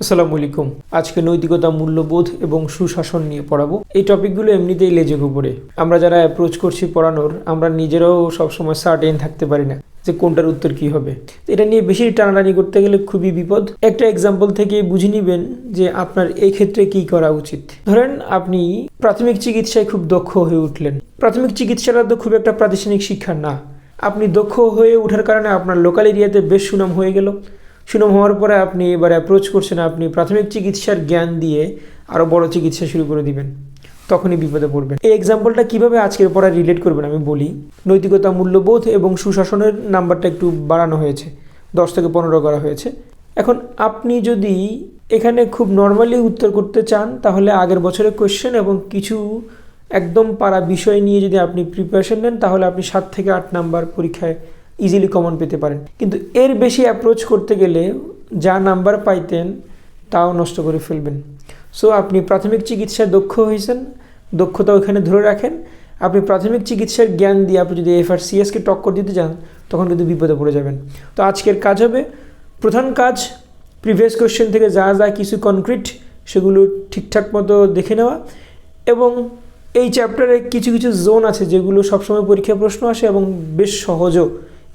আসসালামু আলাইকুম। আজকে নৈতিকতা, মূল্যবোধ এবং সুশাসন নিয়ে পড়াবো। এই টপিকগুলো এমনিতেই লেজে গোবরে। আমরা যারা অ্যাপ্রোচ করছি পড়ানোর, আমরা নিজেরাও সবসময় সার্টেন থাকতে পারি না যে কোনটার উত্তর কি হবে। এটা নিয়ে বেশি টানাটানি করতে গেলে খুবই বিপদ। একটা এক্সাম্পল থেকে বুঝে নিবেন যে আপনার এই ক্ষেত্রে কি করা উচিত। ধরেন আপনি প্রাথমিক চিকিৎসায় খুব দক্ষ হয়ে উঠলেন। প্রাথমিক চিকিৎসাটা তো খুব একটা প্রাতিষ্ঠানিক শিক্ষা না। আপনি দক্ষ হয়ে ওঠার কারণে আপনার লোকাল এরিয়াতে বেশ সুনাম হয়ে গেল। সুনাম হওয়ার পরে আপনি এবার অ্যাপ্রোচ করছেন, আপনি প্রাথমিক চিকিৎসার জ্ঞান দিয়ে আরও বড় চিকিৎসা শুরু করে দিবেন, তখনই বিপদে পড়বেন। এই এক্সাম্পলটা কীভাবে আজকের পড়া রিলেট করবেন আমি বলি। নৈতিকতা, মূল্যবোধ এবং সুশাসনের নাম্বারটা একটু বাড়ানো হয়েছে, 10 থেকে 15 করা হয়েছে। এখন আপনি যদি এখানে খুব নর্মালি উত্তর করতে চান, তাহলে আগের বছরের কোয়েশ্চেন এবং কিছু একদম পারা বিষয় নিয়ে যদি আপনি প্রিপারেশন নেন, তাহলে আপনি 7 থেকে 8 নাম্বার পরীক্ষায় ইজিলি কমন পেতে পারেন। কিন্তু এর বেশি অ্যাপ্রোচ করতে গেলে যা নাম্বার পাইতেন তাও নষ্ট করে ফেলবেন। সো আপনি প্রাথমিক চিকিৎসায় দক্ষ হয়েছেন, দক্ষতা ওখানে ধরে রাখেন। আপনি প্রাথমিক চিকিৎসার জ্ঞান দিয়ে আপনি যদি FRCSকে টক্কর দিতে যান, তখন কিন্তু বিপদে পড়ে যাবেন। তো আজকের কাজ হবে, প্রধান কাজ প্রিভিয়াস কোয়েশ্চেন থেকে যা যা কিছু কনক্রিট সেগুলো ঠিকঠাক মতো দেখে নেওয়া, এবং এই চ্যাপ্টারে কিছু কিছু জোন আছে যেগুলো সবসময় পরীক্ষায় প্রশ্ন আসে এবং বেশ সহজও।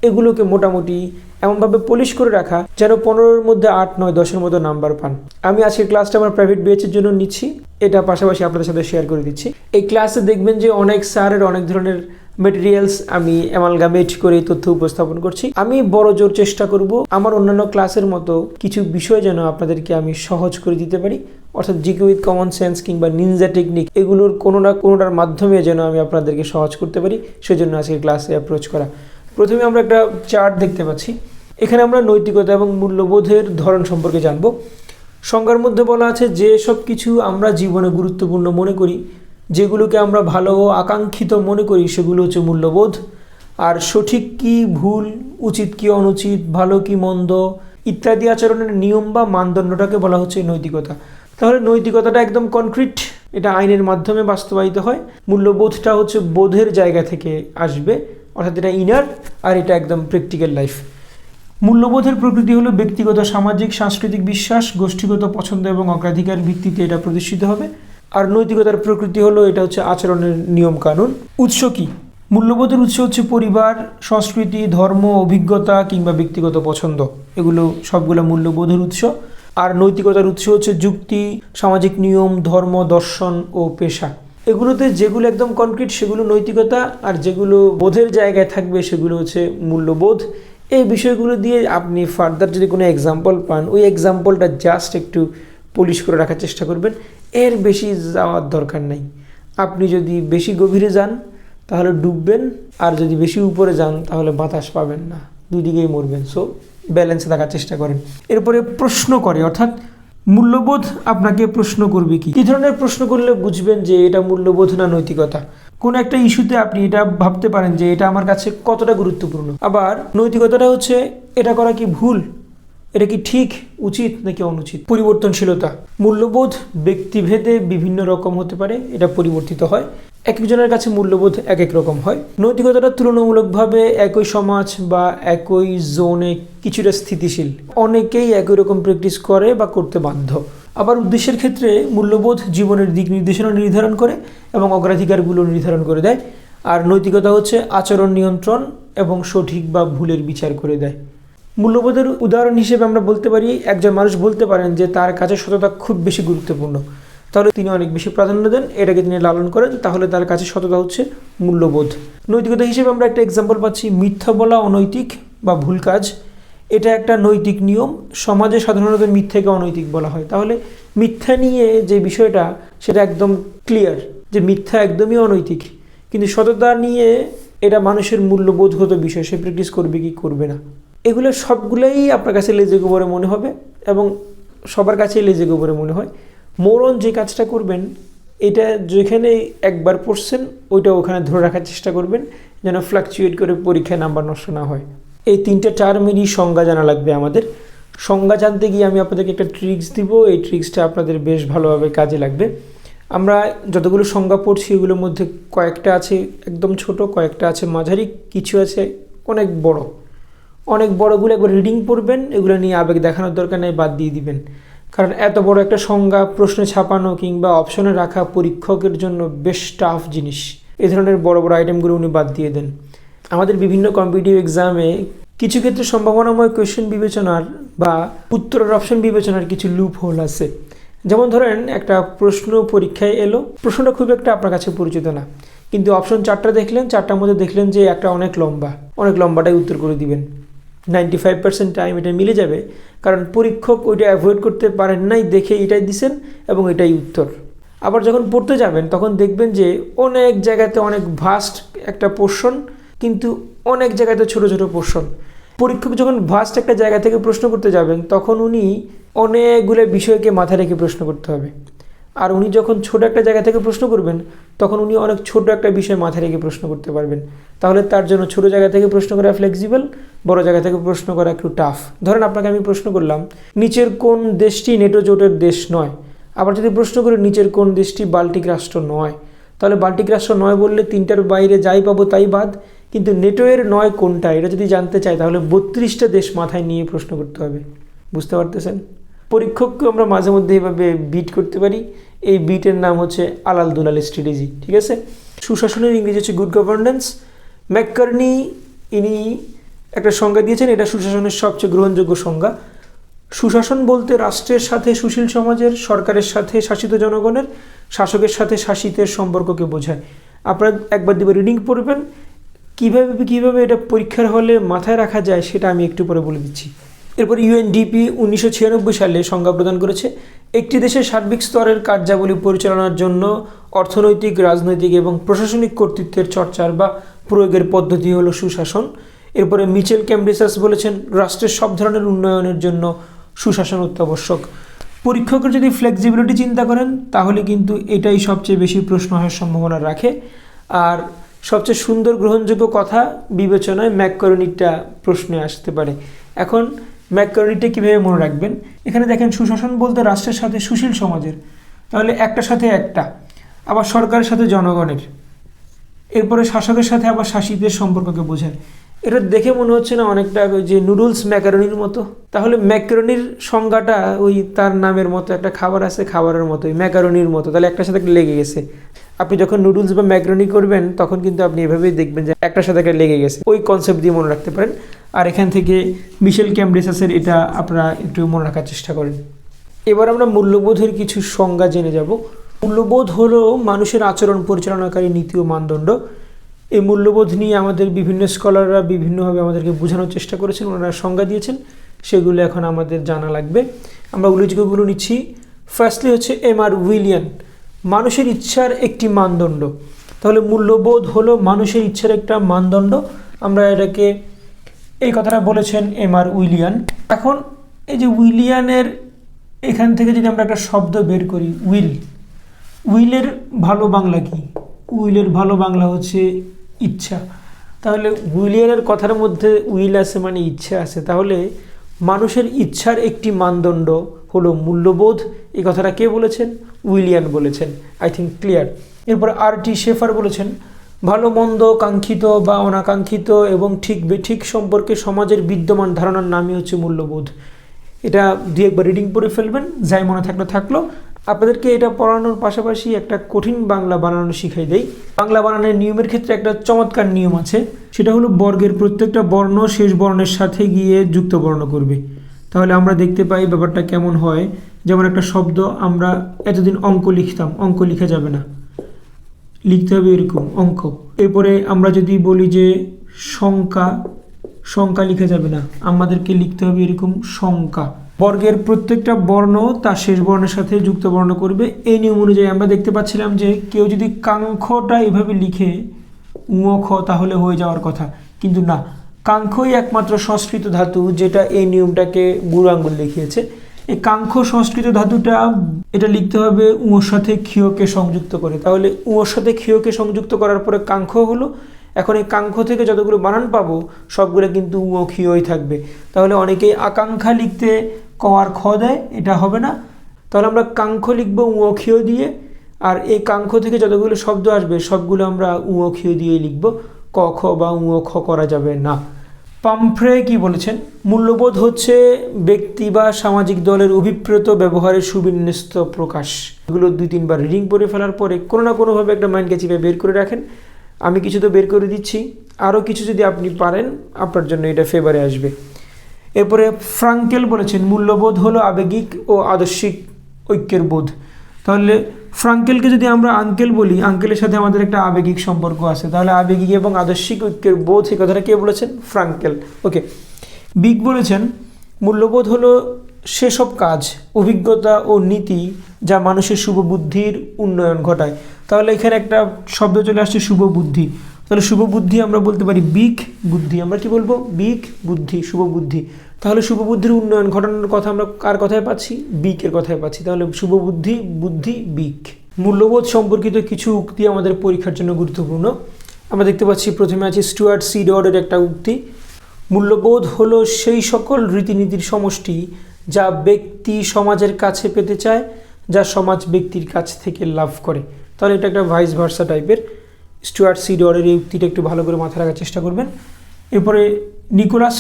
এগুলোকে মোটামুটি এমনভাবে পলিশ করে রাখা যেন 15-এর মধ্যে 8, 9, 10-এর মতো নাম্বার পান। আমি আজকের ক্লাসটা আমার প্রাইভেট ব্যাচের জন্য নিচ্ছি, এটা পাশাপাশি আপনাদের সাথে শেয়ার করে দিচ্ছি। এই ক্লাসে দেখবেন যে অনেক স্যারের অনেক ধরনের মেটেরিয়ালস আমি অ্যামালগামেট করে তথ্য উপস্থাপন করছি। আমি বড় জোর চেষ্টা করব আমার অন্যান্য ক্লাসের মতো কিছু বিষয় যেন আপনাদেরকে আমি সহজ করে দিতে পারি, অর্থাৎ জিকে উইথ কমন সেন্স কিংবা নিনজা টেকনিক, এগুলোর কোনো না কোনোটার মাধ্যমে যেন আমি আপনাদেরকে সহজ করতে পারি, সেজন্য আজকের ক্লাসে অ্যাপ্রোচ করা। প্রথমে আমরা একটা চার্ট দেখতে পাচ্ছি। এখানে আমরা নৈতিকতা এবং মূল্যবোধের ধরন সম্পর্কে জানব। সংজ্ঞার মধ্যে বলা আছে যে সব কিছু আমরা জীবনে গুরুত্বপূর্ণ মনে করি, যেগুলোকে আমরা ভালো ও আকাঙ্ক্ষিত মনে করি, সেগুলো হচ্ছে মূল্যবোধ। আর সঠিক কি ভুল, উচিত কি অনুচিত, ভালো কি মন্দ ইত্যাদি আচরণের নিয়ম বা মানদণ্ডটাকে বলা হচ্ছে নৈতিকতা। তাহলে নৈতিকতাটা একদম কনক্রিট, এটা আইনের মাধ্যমে বাস্তবায়িত হয়। মূল্যবোধটা হচ্ছে বোধের জায়গা থেকে আসবে, অর্থাৎ এটা ইনার, আর এটা একদম প্র্যাকটিক্যাল লাইফ। মূল্যবোধের প্রকৃতি হলো ব্যক্তিগত, সামাজিক, সাংস্কৃতিক বিশ্বাস, গোষ্ঠীগত পছন্দ এবং অগ্রাধিকার ভিত্তিতে এটা প্রতিষ্ঠিত হবে। আর নৈতিকতার প্রকৃতি হলো এটা হচ্ছে আচরণের নিয়ম কানুন। উৎস কি? মূল্যবোধের উৎস হচ্ছে পরিবার, সংস্কৃতি, ধর্ম, অভিজ্ঞতা কিংবা ব্যক্তিগত পছন্দ, এগুলো সবগুলো মূল্যবোধের উৎস। আর নৈতিকতার উৎস হচ্ছে যুক্তি, সামাজিক নিয়ম, ধর্ম, দর্শন ও পেশা। এগুলোতে যেগুলো একদম কনক্রিট সেগুলো নৈতিকতা, আর যেগুলো বোধের জায়গায় থাকবে সেগুলো হচ্ছে মূল্যবোধ। এই বিষয়গুলো দিয়ে আপনি ফার্দার যদি কোনো এক্সাম্পল পান, ওই এক্সাম্পলটা জাস্ট একটু পলিশ করে রাখার চেষ্টা করবেন, এর বেশি যাওয়ার দরকার নেই। আপনি যদি বেশি গভীরে যান তাহলে ডুববেন, আর যদি বেশি উপরে যান তাহলে বাতাস পাবেন না, দুদিকেই মরবেন। সো ব্যালেন্সে থাকার চেষ্টা করেন। এরপরে প্রশ্ন করে, অর্থাৎ মূল্যবোধ আপনাকে প্রশ্ন করবে কি ধরনের প্রশ্ন করলে বুঝবেন যে এটা মূল্যবোধ না নৈতিকতা। কোন একটা ইস্যুতে আপনি এটা ভাবতে পারেন যে এটা আমার কাছে কতটা গুরুত্বপূর্ণ। আবার নৈতিকতাটা হচ্ছে এটা করা কি ভুল, এটা কি ঠিক, উচিত নাকি অনুচিত। পরিবর্তনশীলতা, মূল্যবোধ ব্যক্তিভেদে বিভিন্ন রকম হতে পারে, এটা পরিবর্তিত হয়। এক একজনের কাছে মূল্যবোধ এক এক রকম হয়। নৈতিকতাটা তুলনামূলকভাবে একই সমাজ বা একই জোনে কিছুটা স্থিতিশীল, অনেকেই একই রকম প্র্যাকটিস করে বা করতে বাধ্য। আবার উদ্দেশ্যের ক্ষেত্রে মূল্যবোধ জীবনের দিক নির্দেশনা নির্ধারণ করে এবং অগ্রাধিকারগুলো নির্ধারণ করে দেয়। আর নৈতিকতা হচ্ছে আচরণ নিয়ন্ত্রণ এবং সঠিক বা ভুলের বিচার করে দেয়। মূল্যবোধের উদাহরণ হিসেবে আমরা বলতে পারি, একজন মানুষ বলতে পারেন যে তার কাছে সততা খুব বেশি গুরুত্বপূর্ণ, তাহলে তিনি অনেক বেশি প্রাধান্য দেন, এটাকে তিনি লালন করেন, তাহলে তার কাছে সততা হচ্ছে মূল্যবোধ। নৈতিকতা হিসেবে আমরা একটা এক্সাম্পল পাচ্ছি, মিথ্যা বলা অনৈতিক বা ভুল কাজ, এটা একটা নৈতিক নিয়ম। সমাজে সাধারণত মিথ্যাকে অনৈতিক বলা হয়। তাহলে মিথ্যা নিয়ে যে বিষয়টা সেটা একদম ক্লিয়ার যে মিথ্যা একদমই অনৈতিক, কিন্তু সততা নিয়ে এটা মানুষের মূল্যবোধগত বিষয়, সে প্র্যাকটিস করবে কি করবে না। এগুলো সবগুলোই আপনার কাছে লেজে গোবরে মনে হবে এবং সবার কাছেই লেজে গোবরে মনে হয়। মোরন যে কাজটা করবেন, এটা যেখানে একবার পড়ছেন ওইটা ওখানে ধরে রাখার চেষ্টা করবেন, যেন ফ্লাকচুয়েট করে পরীক্ষায় নাম্বার নষ্ট না হয়। এই 3টে টার্মেরই সংজ্ঞা জানা লাগবে আমাদের। সংজ্ঞা জানতে গিয়ে আমি আপনাদেরকে একটা ট্রিক্স দিব, এই ট্রিক্সটা আপনাদের বেশ ভালোভাবে কাজে লাগবে। আমরা যতগুলো সংজ্ঞা পড়ছি এগুলোর মধ্যে কয়েকটা আছে একদম ছোট, কয়েকটা আছে মাঝারি, কিছু আছে অনেক বড়। অনেক বড়গুলো একবার রিডিং পড়বেন, এগুলো নিয়ে আবেগ দেখানোর দরকার নেই, বাদ দিয়ে দিবেন। কারণ এত বড় একটা সংজ্ঞা প্রশ্নে ছাপানো কিংবা অপশনে রাখা পরীক্ষকের জন্য বেশ টাফ জিনিস। এই ধরনের বড় বড় আইটেমগুলো উনি বাদ দিয়ে দেন। আমাদের বিভিন্ন কম্পিটিটিভ এক্সামে কিছু ক্ষেত্রে সম্ভাবনাময় কোয়েশ্চেন বিবেচনার বা উত্তরের অপশন বিবেচনার কিছু লুপ হোল আছে। যেমন ধরেন একটা প্রশ্ন পরীক্ষায় এলো, প্রশ্নটা খুব একটা আপনার কাছে পরিচিত না, কিন্তু অপশন 4টা দেখলেন, 4টার মধ্যে দেখলেন যে একটা অনেক লম্বাটাই উত্তর করে দিবেন। 95% টাইম এটা মিলে যাবে, কারণ পরীক্ষক ওইটা অ্যাভয়েড করতে পারেন নাই দেখে এটাই দিছেন এবং এটাই উত্তর। আবার যখন পড়তে যাবেন তখন দেখবেন যে অনেক জায়গাতে অনেক ভাস্ট একটা পোর্শন, কিন্তু অনেক জায়গাতে ছোট ছোট পোর্শন। পরীক্ষক যখন ভাস্ট একটা জায়গা থেকে প্রশ্ন করতে যাবেন তখন উনি অনেকগুলো বিষয়কে মাথায় রেখে প্রশ্ন করতে হবে, আর উনি যখন ছোট একটা জায়গা থেকে প্রশ্ন করবেন তখন উনি অনেক ছোট একটা বিষয় মাথায় রেখে প্রশ্ন করতে পারবেন। তাহলে তার জন্য ছোট জায়গা থেকে প্রশ্ন করা ফ্লেক্সিবল, বড় জায়গা থেকে প্রশ্ন করা একটু টাফ। ধরেন আপনাকে আমি প্রশ্ন করলাম নিচের কোন দেশটি নেটো জোটের দেশ নয়, আবার যদি প্রশ্ন করি নিচের কোন দেশটি বাল্টিক রাষ্ট্র নয়, তাহলে বাল্টিক রাষ্ট্র নয় বললে 3টার বাইরে যাই পাবো তাই বাদ, কিন্তু নেটো এর নয় কোনটা এটা যদি জানতে চাই তাহলে 32টা দেশ মাথায় নিয়ে প্রশ্ন করতে হবে। বুঝতে পারতেছেন? পরীক্ষককে আমরা মাঝে মধ্যে এভাবে বিট করতে পারি। এই বিটের নাম হচ্ছে আলাল দুলাল স্ট্র্যাটেজি। ঠিক আছে? সুশাসনের ইংরেজি হচ্ছে গুড গভর্নেন্স। ম্যাককার্নি ইনি একটা সংজ্ঞা দিয়েছেন, এটা সুশাসনের সবচেয়ে গ্রহণযোগ্য সংজ্ঞা। সুশাসন বলতে রাষ্ট্রের সাথে সুশীল সমাজের, সরকারের সাথে শাসিত জনগণের, শাসকের সাথে শাসিতের সম্পর্ককে বোঝায়। আপনারা একবার দুবার রিডিং পড়বেন, কিভাবে এটা পরীক্ষার হলে মাথায় রাখা যায় সেটা আমি একটু পরে বলে দিচ্ছি। এরপর ইউএনডিপি 1996 সালে সংজ্ঞা প্রদান করেছে, একটি দেশের সার্বিক স্তরের কার্যাবলী পরিচালনার জন্য অর্থনৈতিক, রাজনৈতিক এবং প্রশাসনিক কর্তৃত্বের চর্চার বা প্রয়োগের পদ্ধতি হলো সুশাসন। এরপরে মিচেল ক্যামব্রিসাস বলেছেন রাষ্ট্রের সব ধরনের উন্নয়নের জন্য সুশাসন অত্যাবশ্যক। পরীক্ষকের যদি ফ্লেক্সিবিলিটি চিন্তা করেন তাহলে কিন্তু এটাই সবচেয়ে বেশি প্রশ্ন হওয়ার সম্ভাবনা রাখে। আর সবচেয়ে সুন্দর গ্রহণযোগ্য কথা বিবেচনায় ম্যাককার্নিটা প্রশ্নে আসতে পারে। এখন ম্যাককার্নিটা কীভাবে মনে রাখবেন? এখানে দেখেন সুশাসন বলতে রাষ্ট্রের সাথে সুশীল সমাজের, তাহলে একটার সাথে একটা, আবার সরকারের সাথে জনগণের, এরপরে শাসকের সাথে আবার শাসিতের সম্পর্ককে বোঝায়। এটা দেখে মনে হচ্ছে না অনেকটা ওই যে নুডলস ম্যাকারনির মতো? তাহলে ম্যাকারনির সংজ্ঞাটা ওই তার নামের মতো, একটা খাবার আছে খাবারের মতোই ম্যাকারনির মতো, তাহলে একটার সাথে একটা লেগে গেছে। আপনি যখন নুডলস বা ম্যাকারনি করবেন তখন কিন্তু আপনি এভাবেই দেখবেন যে একটার সাথে একটা লেগে গেছে। ওই কনসেপ্ট দিয়ে মনে রাখতে পারেন। আর এখান থেকে মিশেল ক্যামব্রিসাসের এটা আপনারা একটু মনে রাখার চেষ্টা করেন। এবার আমরা মূল্যবোধের কিছু সংজ্ঞা জেনে যাব। মূল্যবোধ হলো মানুষের আচরণ পরিচালনাকারী নীতি ও মানদণ্ড। এই মূল্যবোধ নিয়ে আমাদের বিভিন্ন স্কলাররা বিভিন্নভাবে আমাদেরকে বোঝানোর চেষ্টা করেছেন, ওনারা সংজ্ঞা দিয়েছেন, সেগুলো এখন আমাদের জানা লাগবে। আমরা উল্লেখযোগ্যগুলো নিচ্ছি। ফার্স্টলি হচ্ছে এমআর উইলিয়ান, মানুষের ইচ্ছার একটি মানদণ্ড। তাহলে মূল্যবোধ হলো মানুষের ইচ্ছার একটা মানদণ্ড। আমরা এটাকে, এই কথাটা বলেছেন এমআর উইলিয়ান। এখন এই যে উইলিয়ানের এখান থেকে যদি আমরা একটা শব্দ বের করি, উইলের ভালো বাংলা কি? উইলের ভালো বাংলা হচ্ছে ইচ্ছা। তাহলে উইলিয়ানের কথার মধ্যে উইল আছে মানে ইচ্ছা আছে, তাহলে মানুষের ইচ্ছার একটি মানদণ্ড হলো মূল্যবোধ। এই কথাটা কে বলেছেন? উইলিয়ান বলেছেন। I think clear. এরপর আর.টি. শেফার বলেছেন ভালো মন্দ, কাঙ্ক্ষিত বা অনাকাঙ্ক্ষিত এবং ঠিক বেঠিক সম্পর্কে সমাজের বিদ্যমান ধারণার নামই হচ্ছে মূল্যবোধ। এটা দিয়ে একবার রিডিং পড়ে ফেলবেন, যাই মনে থাকলো। আপনাদেরকে এটা পড়ানোর পাশাপাশি একটা কঠিন বাংলা বানানো শিখাই দেই। বাংলা বানানোর নিয়মের ক্ষেত্রে একটা চমৎকার নিয়ম আছে, সেটা হলো বর্গের প্রত্যেকটা বর্ণ শেষ বর্ণের সাথে গিয়ে যুক্ত বর্ণ করবে। তাহলে আমরা দেখতে পাই ব্যাপারটা কেমন হয়। যেমন একটা শব্দ আমরা এতদিন অঙ্ক লিখতাম, অঙ্ক লিখা যাবে না, লিখতে হবে এরকম অঙ্ক। এরপরে আমরা যদি বলি যে সংখ্যা লিখা যাবে না, আমাদেরকে লিখতে হবে এরকম সংখ্যা। বর্গের প্রত্যেকটা বর্ণ তার শেষ বর্ণের সাথে যুক্ত বর্ণ করবে। এই নিয়ম অনুযায়ী আমরা দেখতে পাচ্ছিলাম যে কেউ যদি কাঙ্ক্ষটা এভাবে লিখে খ তাহলে হয়ে যাওয়ার কথা, কিন্তু না, কাঙ্ক্ষই একমাত্র সংস্কৃত ধাতু যেটা এই নিয়মটাকে বুড়ো আঙ্গুল লিখিয়েছে। এই কাঙ্ক্ষ সংস্কৃত ধাতুটা এটা লিখতে হবে উঁর সাথে ক্ষীয়কে সংযুক্ত করে। তাহলে উঁর সাথে ক্ষীয়কে সংযুক্ত করার পরে কাঙ্ক্ষ হলো। এখন এই কাঙ্ক্ষ থেকে যতগুলো বানান পাবো সবগুলো কিন্তু উ ক্ষীয়ই থাকবে। তাহলে অনেকেই আকাঙ্ক্ষা লিখতে ক আর খ দেয়, এটা হবে না। তাহলে আমরা কাঙ্ক্ষ লিখবো উ ক্ষীয় দিয়ে, আর এই কাঙ্ক্ষ থেকে যতগুলো শব্দ আসবে সবগুলো আমরা উ ক্ষীয় দিয়ে লিখবো, ক খ বা উ খ করা যাবে না। পামফ্রে কি বলেছেন? মূল্যবোধ হচ্ছে ব্যক্তি বা সামাজিক দলের অভিপ্রেত ব্যবহারের সুবিন্যস্ত প্রকাশ। এগুলো 2-3 বার রিডিং পড়ে ফেলার পরে কোনো না কোনোভাবে একটা মাইন্ড ক্যাচিপে বের করে রাখেন। আমি কিছু তো বের করে দিচ্ছি, আরও কিছু যদি আপনি পারেন আপনার জন্য এটা ফেভারে আসবে। এরপরে ফ্রাঙ্কেল বলেছেন মূল্যবোধ হলো আবেগিক ও আদর্শিক ঐক্যের বোধ। তাহলে ফ্রাঙ্কেলকে যদি আমরা আঙ্কেল বলি, আঙ্কেলের সাথে আমাদের একটা আবেগিক সম্পর্ক আছে, তাহলে আবেগিক এবং আদর্শিক ঐক্যের বোধ, এই কথাটা কে বলেছেন? ফ্রাঙ্কেল। ওকে। বিগ বলেছেন মূল্যবোধ হলো সেসব কাজ, অভিজ্ঞতা ও নীতি যা মানুষের শুভ বুদ্ধির উন্নয়ন ঘটায়। তাহলে এখানে একটা শব্দ চলে আসছে শুভ বুদ্ধি। তাহলে শুভ বুদ্ধি আমরা বলতে পারি বিগ বুদ্ধি। আমরা কি বলবো? বিগ বুদ্ধি, শুভ বুদ্ধি। তাহলে শুভ বুদ্ধির উন্নয়ন ঘটানোর কথা আমরা কার কথায় পাচ্ছি? বিকের কথায় পাচ্ছি। তাহলে শুভ বুদ্ধি, বুদ্ধি, বিক। মূল্যবোধ সম্পর্কিত কিছু উক্তি আমাদের পরীক্ষার জন্য গুরুত্বপূর্ণ। আমরা দেখতে পাচ্ছি প্রথমে আছে স্টুয়ার্ট সি ডডের একটা উক্তি, মূল্যবোধ হলো সেই সকল রীতিনীতির সমষ্টি যা ব্যক্তি সমাজের কাছে পেতে চায়, যা সমাজ ব্যক্তির কাছ থেকে লাভ করে। তাহলে এটা একটা ভাইস ভার্সা টাইপের। স্টুয়ার্ট সি ডডের এই উক্তিটা একটু ভালো করে মাথায় রাখার চেষ্টা করবেন। এরপরে নিকোলাস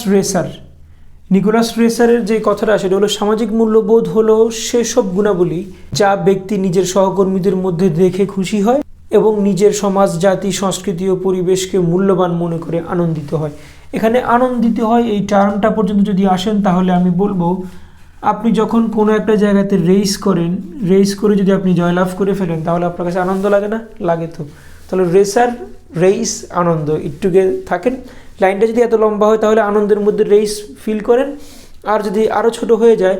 রেসারের যে কথাটা সেটা হলো সামাজিক মূল্যবোধ হলো সেসব গুণাবলী যা ব্যক্তি নিজের সহকর্মীদের মধ্যে দেখে খুশি হয় এবং নিজের সমাজ, জাতি, সংস্কৃতি ও পরিবেশকে মূল্যবান মনে করে আনন্দিত হয়। এখানে আনন্দিত হয় এই টার্মটা পর্যন্ত যদি আসেন তাহলে আমি বলবো আপনি যখন কোনো একটা জায়গাতে রেস করেন, রেস করে যদি আপনি জয়লাভ করে ফেলেন তাহলে আপনার কাছে আনন্দ লাগে না? লাগে তো। তাহলে রেসার, রেস, আনন্দ একটুকে থাকেন। লাইনটা যদি এত লম্বা হয় তাহলে আনন্দের মধ্যে রেস ফিল করেন, আর যদি আরও ছোট হয়ে যায়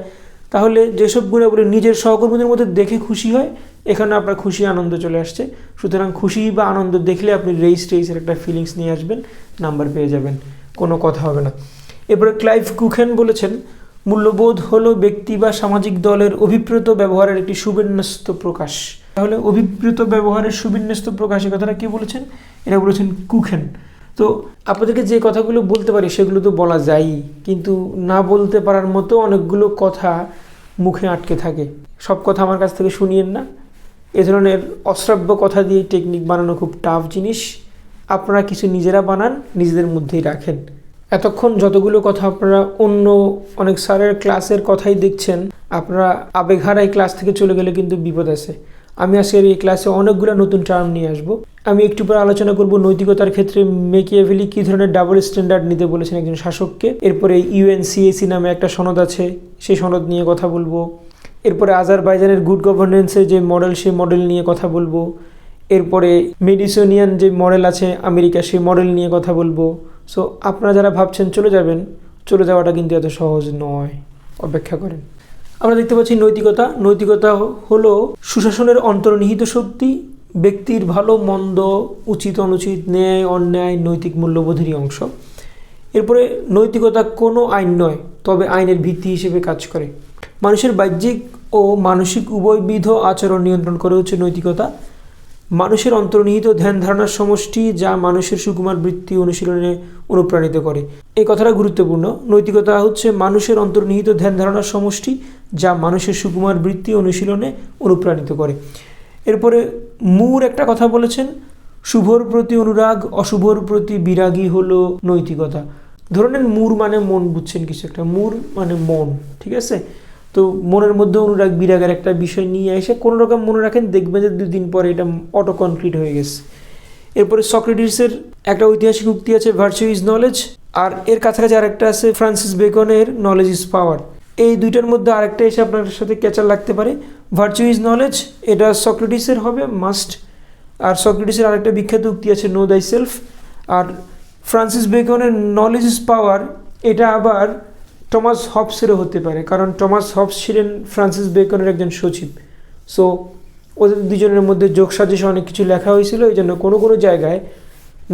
তাহলে যেসব গুণাবলী নিজের সহকর্মীদের মধ্যে দেখে খুশি হয়, এখানে আপনার খুশি আনন্দ চলে আসছে। সুতরাং খুশি বা আনন্দ দেখলে আপনি রেসের একটা ফিলিংস নিয়ে আসবেন, নাম্বার পেয়ে যাবেন, কোনো কথা হবে না। এরপরে ক্লাইভ কুখেন বলেছেন মূল্যবোধ হলো ব্যক্তি বা সামাজিক দলের অভিপ্রেত ব্যবহারের একটি সুবিন্যস্ত প্রকাশ। তাহলে অভিপ্রেত ব্যবহারের সুবিন্যস্ত প্রকাশ, এই কথাটা কে বলেছেন? এটা বলেছেন কুখেন। তো আপনাদেরকে যে কথাগুলো বলতে পারি সেগুলো তো বলা যায়ই, কিন্তু না বলতে পারার মতো অনেকগুলো কথা মুখে আটকে থাকে। সব কথা আমার কাছ থেকে শুনিয়েন না। এ ধরনের অশ্রাব্য কথা দিয়ে টেকনিক বানানো খুব টাফ জিনিস। আপনারা কিছু নিজেরা বানান, নিজেদের মধ্যেই রাখেন। এতক্ষণ যতগুলো কথা আপনারা অন্য অনেক স্যারের ক্লাসের কথাই দেখছেন, আপনারা আবেগহারা এই ক্লাস থেকে চলে গেলে কিন্তু বিপদ আছে। আমি আজকের এই ক্লাসে অনেকগুলো নতুন টার্ম নিয়ে আসব। আমি একটু পরে আলোচনা করব নৈতিকতার ক্ষেত্রে মেকিয়াভেলি কী ধরনের ডাবল স্ট্যান্ডার্ড নিতে বলেছেন একজন শাসককে। এরপরে ইউএনসিএসি নামে একটা সনদ আছে, সেই সনদ নিয়ে কথা বলবো। এরপরে আজারবাইজানের গুড গভর্নেন্সের যে মডেল, সেই মডেল নিয়ে কথা বলবো। এরপরে মেডিসোনিয়ান যে মডেল আছে আমেরিকা, সেই মডেল নিয়ে কথা বলবো। সো আপনারা যারা ভাবছেন চলে যাবেন, চলে যাওয়াটা কিন্তু এত সহজ নয়, অপেক্ষা করেন। আমরা দেখতে পাচ্ছি নৈতিকতা হলো সুশাসনের অন্তর্নিহিত শক্তি, ব্যক্তির ভালো মন্দ, উচিত অনুচিত, ন্যায় অন্যায়, নৈতিক মূল্যবোধেরই অংশ। এরপরে নৈতিকতা কোনো আইন নয়, তবে আইনের ভিত্তি হিসেবে কাজ করে। মানুষের বাহ্যিক ও মানসিক উভয়বিধ আচরণ নিয়ন্ত্রণ করে হচ্ছে নৈতিকতা। মানুষের অন্তর্নিহিত ধ্যান ধারণার সমষ্টি যা মানুষের সুকুমার বৃত্তি অনুশীলনে অনুপ্রাণিত করে। এই কথাটা গুরুত্বপূর্ণ। নৈতিকতা হচ্ছে মানুষের অন্তর্নিহিত ধ্যান ধারণার সমষ্টি যা মানুষের সুকুমার বৃত্তি অনুশীলনে অনুপ্রাণিত করে। এরপরে মুর একটা কথা বলেছেন, শুভর প্রতি অনুরাগ, অশুভর প্রতি বিরাগী হলো নৈতিকতা। ধরে নেন মুর মানে মন, বুঝছেন কিছু একটা, মুর মানে মন, ঠিক আছে? তো মনের মধ্যে অনুরাগ বিরাগের একটা বিষয় নিয়ে এসে কোনো রকম মনে রাখেন, দেখবেন যে 2 দিন পরে এটা অটো কনক্রিট হয়ে গেছে। এরপরে সক্রেটিসের একটা ঐতিহাসিক উক্তি আছে, ভার্চু ইজ নলেজ। আর এর কাছাকাছি আরেকটা আছে ফ্রান্সিস বেকনের নলেজ ইজ পাওয়ার। এই দুইটার মধ্যে আরেকটা এসে আপনার সাথে ক্যাচার লাগতে পারে। ভার্চু ইজ নলেজ, এটা সক্রেটিসের হবে মাস্ট। আর সক্রেটিসের আরেকটা বিখ্যাত উক্তি আছে নো দাই সেলফ। আর ফ্রান্সিস বেকনের নলেজ ইজ পাওয়ার, এটা আবার টমাস হবসেরও হতে পারে, কারণ টমাস হবস ছিলেন ফ্রান্সিস বেকনের একজন সচিব। সো ওদের দুজনের মধ্যে যোগ সাজেশে অনেক কিছু লেখা হয়েছিল, এই জন্য কোনো কোনো জায়গায়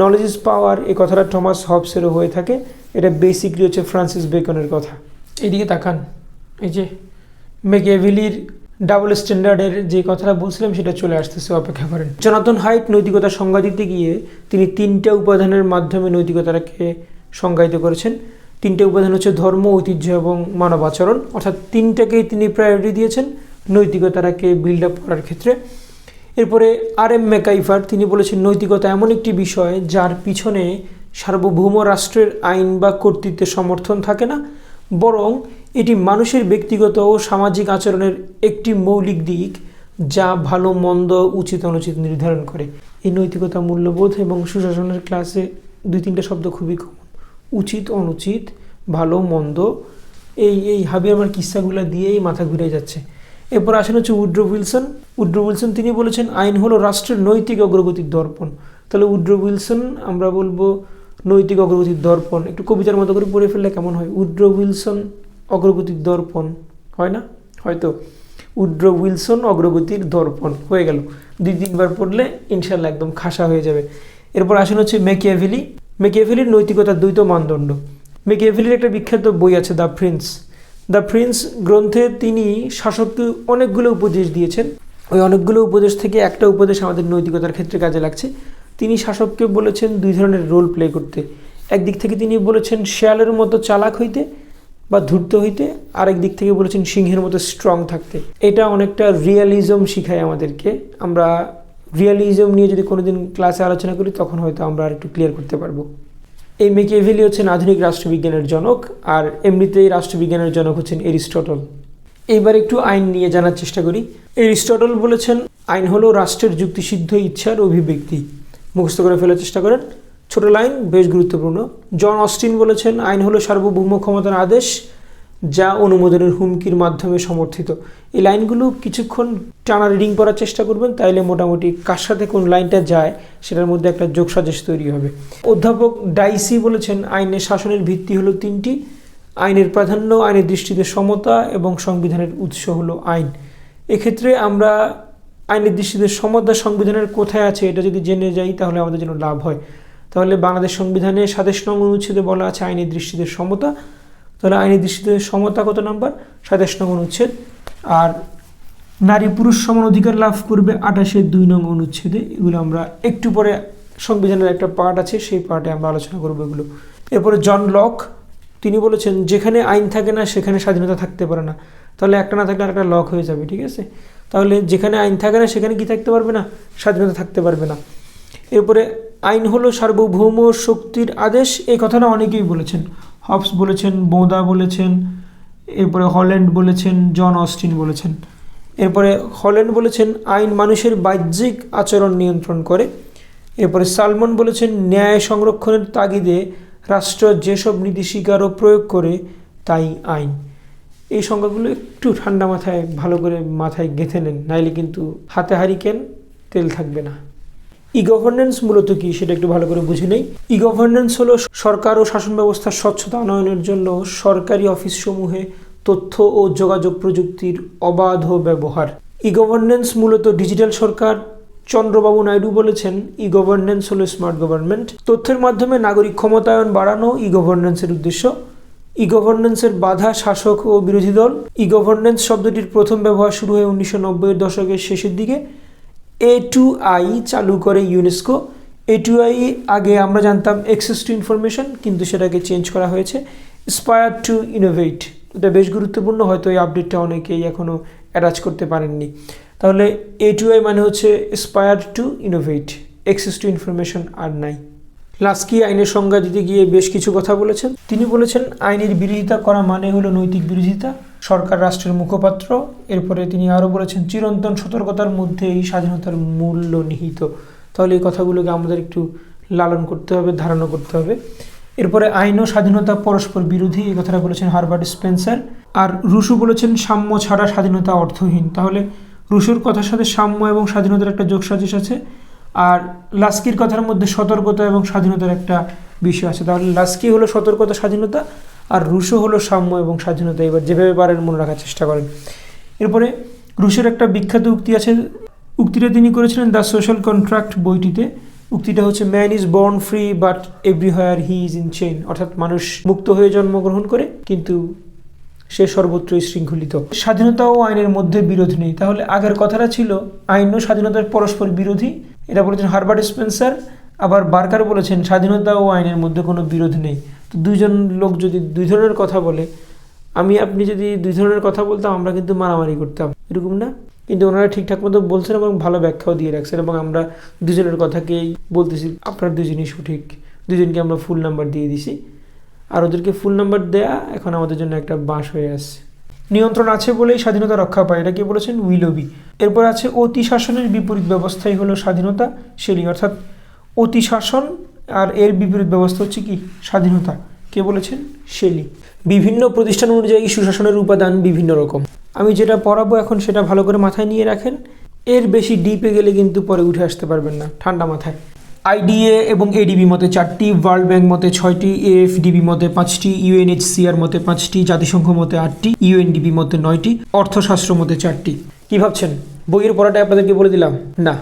নলেজ ইজ পাওয়ার এই কথাটা টমাস হবসেরও হয়ে থাকে। এটা বেসিকলি হচ্ছে ফ্রান্সিস বেকনের কথা। এইদিকে তাকান, এই যে মেকিয়াভেলির ডাবল স্ট্যান্ডার্ডের যে কথাটা বলছিলাম সেটা চলে আসতেছে, অপেক্ষা করেন। জোনাথন হাইট নৈতিকতার সংজ্ঞা দিতে গিয়ে তিনি 3টা উপাদানের মাধ্যমে নৈতিকতাকে সংজ্ঞায়িত করেছেন। 3টে উপাদান হচ্ছে ধর্ম, ঐতিহ্য এবং মানব আচরণ, অর্থাৎ 3টাকেই তিনি প্রায়োরিটি দিয়েছেন নৈতিকতাকে বিল্ড আপ করার ক্ষেত্রে। এরপরে আর এম ম্যাকাইভার তিনি বলেছেন নৈতিকতা এমন একটি বিষয় যার পিছনে সার্বভৌম রাষ্ট্রের আইন বা কর্তৃত্বের সমর্থন থাকে না, বরং এটি মানুষের ব্যক্তিগত ও সামাজিক আচরণের একটি মৌলিক দিক, যা ভালো মন্দ উচিত অনুচিত নির্ধারণ করে। এই নৈতিকতা, মূল্যবোধ এবং সুশাসনের ক্লাসে 2-3টা শব্দ খুবই কমন: উচিত, অনুচিত, ভালো মন্দ। এই হাবিয়ামার কিস্সাগুলো দিয়েই মাথা ঘুরে যাচ্ছে। এরপর আসেন হচ্ছে উড্রো উইলসন। উড্রো উইলসন তিনি বলেছেন আইন হলো রাষ্ট্রের নৈতিক অগ্রগতির দর্পণ। তাহলে উড্রো উইলসন আমরা বলবো নৈতিক অগ্রগতির দর্পণ। একটু কবিতার মতো করে পড়ে ফেললে কেমন হয়? উড্রো উইলসন অগ্রগতির দর্পণ, হয় না? হয়তো উড্রো উইলসন অগ্রগতির দর্পণ হয়ে গেল। 2-3বার পড়লে ইনশাল্লাহ একদম খাসা হয়ে যাবে। এরপর আসেন হচ্ছে ম্যাকিয়াভেলি। ম্যাকিয়াভেলির নৈতিকতার দ্বৈত মানদণ্ড। ম্যাকিয়াভেলির একটা বিখ্যাত বই আছে, দ্য প্রিন্স। দ্য প্রিন্স গ্রন্থে তিনি শাসককে অনেকগুলো উপদেশ দিয়েছেন। ওই অনেকগুলো উপদেশ থেকে একটা উপদেশ আমাদের নৈতিকতার ক্ষেত্রে কাজে লাগছে। তিনি শাসককে বলেছেন 2 ধরনের রোল প্লে করতে। একদিক থেকে তিনি বলেছেন শেয়ালের মতো চালাক হইতে বা ধূর্ত হইতে, আরেক দিক থেকে বলেছেন সিংহের মতো স্ট্রং থাকতে। এটা অনেকটা রিয়ালিজম শিখায় আমাদেরকে। আমরা রিয়ালিজম নিয়ে যদি কোনোদিন ক্লাসে আলোচনা করি তখন হয়তো আমরা আর একটু ক্লিয়ার করতে পারবো। এই ম্যাকিয়াভেলি হচ্ছেন আধুনিক রাষ্ট্রবিজ্ঞানের জনক, আর এমনিতেই রাষ্ট্রবিজ্ঞানের জনক হচ্ছেন এরিস্টটল। এইবার একটু আইন নিয়ে জানার চেষ্টা করি। এরিস্টটল বলেছেন আইন হলো রাষ্ট্রের যুক্তিসিদ্ধ ইচ্ছার অভিব্যক্তি। মুখস্থ করে ফেলার চেষ্টা করেন, ছোট লাইন, বেশ গুরুত্বপূর্ণ। জন অস্টিন বলেছেন আইন হলো সার্বভৌম ক্ষমতার আদেশ, যা অনুমোদনের হুমকির মাধ্যমে সমর্থিত। এই লাইনগুলো কিছুক্ষণ টানা রিডিং করার চেষ্টা করবেন, তাইলে মোটামুটি কার সাথে কোন লাইনটা যায় সেটার মধ্যে একটা যোগসাজশ তৈরি হবে। অধ্যাপক ডাইসি বলেছেন আইনের শাসনের ভিত্তি হলো 3টি: আইনের প্রাধান্য, আইনের দৃষ্টিতে সমতা এবং সংবিধানের উৎস হলো আইন। এক্ষেত্রে আমরা আইনের দৃষ্টিতে সমতা সংবিধানের কোথায় আছে এটা যদি জেনে যাই তাহলে আমাদের জন্য লাভ হয়। তাহলে বাংলাদেশ সংবিধানে 27 নং অনুচ্ছেদে বলা আছে আইনের দৃষ্টিতে সমতা। তাহলে আইনের দৃষ্টিতে সমতা কত নাম্বার? 27 নং অনুচ্ছেদ। আর নারী পুরুষ সমান অধিকার লাভ করবে 28-এর 2 নং অনুচ্ছেদে। এগুলো আমরা একটু পরে, সংবিধানের একটা পার্ট আছে সেই পার্টে আমরা আলোচনা করবো এগুলো। এরপরে জন লক তিনি বলেছেন যেখানে আইন থাকে না সেখানে স্বাধীনতা থাকতে পারে না। তাহলে একটা না থাকলে আরেকটা লক হয়ে যাবে, ঠিক আছে? তাহলে যেখানে আইন থাকে না সেখানে কি থাকতে পারবে না? স্বাধীনতা থাকতে পারবে না। এরপরে আইন হলো সার্বভৌম শক্তির আদেশ। এই কথাটা অনেকেই বলেছেন। হবস বলেছেন, বোঁদা বলেছেন, এরপরে হল্যান্ড বলেছেন, জন অস্টিন বলেছেন। এরপরে হল্যান্ড বলেছেন আইন মানুষের বাহ্যিক আচরণ নিয়ন্ত্রণ করে। এরপরে সালমন বলেছেন ন্যায় সংরক্ষণের তাগিদে রাষ্ট্র যেসব নীতি স্বীকার ও প্রয়োগ করে তাই আইন। এই সংজ্ঞাগুলো একটু ঠান্ডা মাথায় ভালো করে মাথায় গেঁথে নেন, নাইলে কিন্তু হাতে হারিকেন তেল থাকবে না। ই গভর্নেন্স মূলত কি সেটা একটু ভালো করে বুঝে নেই। ই গভর্নেন্স হলো সরকার ও শাসন ব্যবস্থার স্বচ্ছতা আনয়নের জন্য সরকারি অফিস সমূহে তথ্য ও যোগাযোগ প্রযুক্তির অবাধ ব্যবহার। ই গভর্নেন্স মূলত ডিজিটাল সরকার। চন্দ্রবাবু নাইডু বলেছেন ই গভর্নেন্স হলো স্মার্ট গভর্নমেন্ট। তথ্যের মাধ্যমে নাগরিক ক্ষমতায়ন বাড়ানো ই গভর্নেন্সের উদ্দেশ্য। ই গভর্নেন্সের বাধা শাসক ও বিরোধী দল। ই গভর্নেন্স শব্দটির প্রথম ব্যবহার শুরু হয় 1990-এর দশকের শেষের দিকে। A2I চালু করে ইউনেস্কো। A2I আগে আমরা জানতাম অ্যাক্সেস টু ইনফরমেশন, কিন্তু সেটাকে চেঞ্জ করা হয়েছে অ্যাসপায়ার টু ইনোভেট। এটা বেশ গুরুত্বপূর্ণ, হয়তো এই আপডেটটা অনেকেই এখনও অ্যাটাচ করতে পারেননি। তাহলে A2I মানে হচ্ছে aspire to innovate, access to information আর নাই। লাস্কি আইনের সংজ্ঞা দিতে গিয়ে বেশ কিছু কথা বলেছেন। তিনি বলেছেন আইনের বিরোধিতা করা মানে হলো নৈতিক বিরোধিতা, সরকার রাষ্ট্রের মুখপাত্র। এরপরে তিনি আরও বলেছেন চিরন্তন সতর্কতার মধ্যে এই স্বাধীনতার মূল্য নিহিত। তাহলে এই কথাগুলোকে আমাদের একটু লালন করতে হবে, ধারণা করতে হবে। এরপরে আইন ও স্বাধীনতা পরস্পর বিরোধী, এই কথাটা বলেছেন হারবার্ট স্পেন্সার। আর রুশো বলেছেন সাম্য ছাড়া স্বাধীনতা অর্থহীন। তাহলে রুশোর কথার সাথে সাম্য এবং স্বাধীনতার একটা যোগসাজশ আছে। আর লাস্কির কথার মধ্যে সতর্কতা এবং স্বাধীনতার একটা বিষয় আছে। তাহলে লাস্কি হলো সতর্কতা, স্বাধীনতা, আর রুশো হলো সাম্য এবং স্বাধীনতা। এবার যেভাবে পারেন মনে রাখার চেষ্টা করেন। এরপরে রুশোর একটা বিখ্যাত উক্তি আছে, উক্তিটা তিনি করেছিলেন দ্য সোশ্যাল কন্ট্রাক্ট বইটিতে। উক্তিটা হচ্ছে man is born free but everywhere he is in chain. অর্থাৎ মানুষ মুক্ত হয়ে জন্মগ্রহণ করে কিন্তু সে সর্বত্রই শৃঙ্খলিত। স্বাধীনতা ও আইনের মধ্যে বিরোধ নেই। তাহলে আগের কথাটা ছিল আইন ও স্বাধীনতার পরস্পর বিরোধী, এটা বলেছেন হারবার্ট স্পেন্সার। আবার বার্কার বলেছেন স্বাধীনতা ও আইনের মধ্যে কোনো বিরোধ নেই। তো দুইজন লোক যদি দুই ধরনের কথা বলে, আপনি যদি দুই ধরনের কথা বলতাম আমরা কিন্তু মারামারি করতাম, এরকম না? কিন্তু ওনারা ঠিকঠাক মতো বলছেন এবং ভালো ব্যাখ্যাও দিয়ে রাখছেন, এবং আমরা দুজনের কথাকেই বলতেছি আপনার দুজনই সঠিক, দুজনকে আমরা ফুল নাম্বার দিয়ে দিছি, আর ওদেরকে ফুল নাম্বার দেয়া এখন আমাদের জন্য একটা বাঁশ হয়ে আসছে। নিয়ন্ত্রণ আছে বলেই স্বাধীনতা রক্ষা পায়, এটা কে বলেছেন? উইলবি। এরপর আছে অতি শাসনের বিপরীত ব্যবস্থাই হলো স্বাধীনতা, শেলি। অর্থাৎ অতি শাসন আর এর বিপরীত ব্যবস্থা হচ্ছে কি? স্বাধীনতা। কে বলেছেন? শেলি। বিভিন্ন প্রতিষ্ঠান অনুযায়ী সুশাসনের উপাদান বিভিন্ন রকম। আমি যেটা পড়াবো এখন সেটা ভালো করে মাথায় নিয়ে রাখেন, এর বেশি ডিপে গেলে কিন্তু পরে উঠে আসতে পারবেন না, ঠান্ডা মাথায়। আইডিএ এবং এডিবি মতে 4টি, ওয়ার্ল্ড ব্যাংক মতে 6টি, এএফডিবি মতে 5টি, ইউএনএইচসিআর মতে 5টি, জাতিসংঘ মতে 8টি, ইউএনডিপি মতে 9টি, অর্থশাস্ত্র মতে 4টি। কি ভাবছেন বইয়ের পড়াটা আপনাদেরকে বলে দিলাম? না,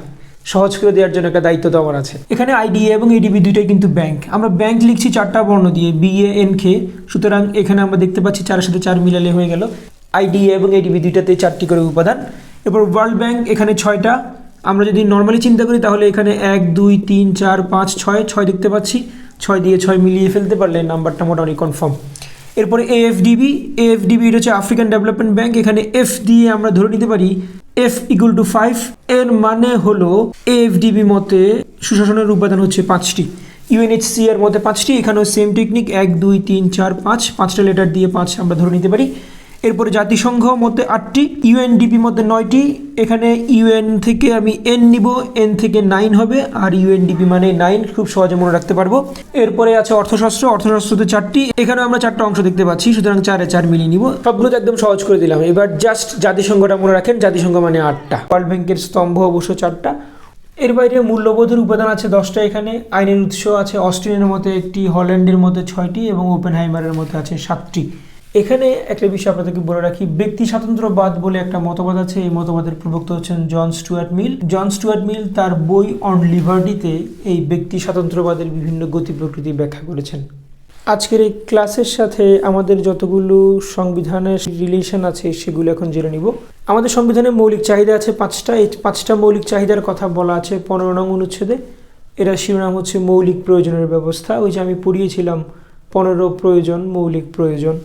সহজ করে দেওয়ার জন্য একটা দায়িত্ব তো আমার আছে। এখানে আইডিএ এবং এডিবি দুইটাই কিন্তু ব্যাংক। আমরা ব্যাংক লিখছি 4টা বর্ণ দিয়ে, BANK। সুতরাং এখানে আমরা দেখতে পাচ্ছি 4-এর সাথে 4 মিলালে হয়ে গেল। আইডিএ এবং এডিবি দুইটাতে 4টি করে উপাদান। এরপর ওয়ার্ল্ড ব্যাংক এখানে 6টা। আমরা যদি নর্মালি চিন্তা করি তাহলে এখানে 1 2 3 4 5 6 দেখতে পাচ্ছি। 6 দিয়ে 6 মিলিয়ে ফেলতে পারলে নাম্বারটা মোটামুটি কনফার্ম। এরপরে এএফডিবি এটা হচ্ছে আফ্রিকান ডেভেলপমেন্ট ব্যাংক। এখানে এফ দিয়ে আমরা ধরে নিতে পারি F = 5। এর মানে হলো এএফডিবি মতে সুশাসনের উপাদান হচ্ছে 5টি, ইউএনএইচসিআর মতে 5টি। এখানেও সেম টেকনিক, 1 2 3 4 5, 5টা লেটার দিয়ে 5 আমরা ধরে নিতে পারি। এরপরে জাতিসংঘ মতে 8টি, ইউএনডিপি মতে 9টি। এখানে ইউএন থেকে আমি এন নিব, এন থেকে 9 হবে, আর ইউএনডিপি মানে 9, খুব সহজে মনে রাখতে পারবো। এরপরে আছে অর্থশাস্ত্রতে 4টি। এখানে আমরা 4টা অংশ দেখতে পাচ্ছি, সুতরাং 4-এ 4 মিলিয়ে নিব। সবগুলো তো একদম সহজ করে দিলাম। এবার জাস্ট জাতিসংঘটা মনে রাখেন, জাতিসংঘ মানে 8টা। ওয়ার্ল্ড ব্যাংকের স্তম্ভ অবশ্য 4টা। এর বাইরে মূল্যবোধের উপাদান আছে 10টা। এখানে আইনের উৎস আছে অস্ট্রিয়ার মতে 1টি, হল্যান্ডের মতে 6টি এবং ওপেনহাইমারের মতে আছে 7টি। এখানে একটা বিষয় আপনাদেরকে বলে রাখি, ব্যক্তি স্বাতন্ত্র্যবাদ বলে একটা মতবাদ আছে। এই মতবাদের প্রবক্তা হচ্ছেন জন স্টুয়ার্ট মিল। জন স্টুয়ার্ট মিল তার বই অন লিবার্টিতে এই ব্যক্তি স্বাতন্ত্র্যবাদের বিভিন্ন গতি প্রকৃতি ব্যাখ্যা করেছেন। আজকের এই ক্লাসের সাথে আমাদের যতগুলো সংবিধানের রিলেশন আছে সেগুলো এখন জেনে নিব। আমাদের সংবিধানে মৌলিক চাহিদা আছে 5টা। এই 5টা মৌলিক চাহিদার কথা বলা আছে 15 নং অনুচ্ছেদে। এরা শিরোনাম হচ্ছে মৌলিক প্রয়োজনের ব্যবস্থা। ওই যে আমি পড়িয়েছিলাম 15 প্রয়োজন, মৌলিক প্রয়োজন।